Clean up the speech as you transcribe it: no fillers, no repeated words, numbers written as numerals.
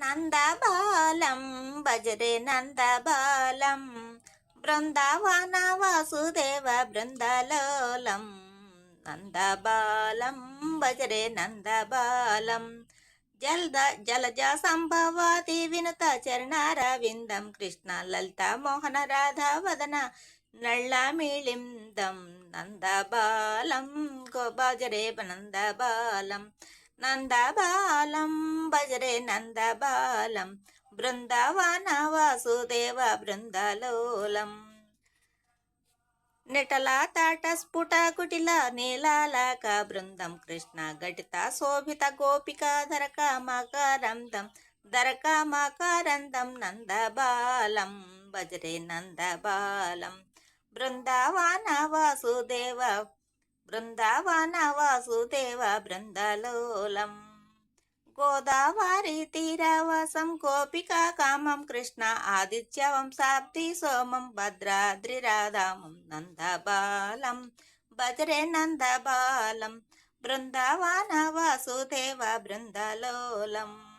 నందబాలం భజరే నందబాలం బృందావన వాసుదేవ బృందలోలం నందబాలం భజరే నందబాలం జలజ సంభవాతి వినుత చరణారవిందం కృష్ణ లలిత మోహన రాధా వదన నళ్ళమిళిందం నందబాలం భజరే నందబాలం నందబాలం భజరే నందబాలం బృందావన వాసుదేవ బృందలోలం నిటల తాట స్ఫుట కుటిల నీలాలక బృందం కృష్ణ ఘటిత శోభిత గోపిక ధరక నందబాలం భజరే నందబాలం బృందావన వాసుదేవ బృందలోలం గోదావరి తీరవాసం గోపికా కామం కృష్ణ ఆదిత్య వంశాబ్ది సోమం భద్రాద్రి రాధామం నందబాలం భజరే నందబాలం బృందావన వాసుదేవ బృందలోలం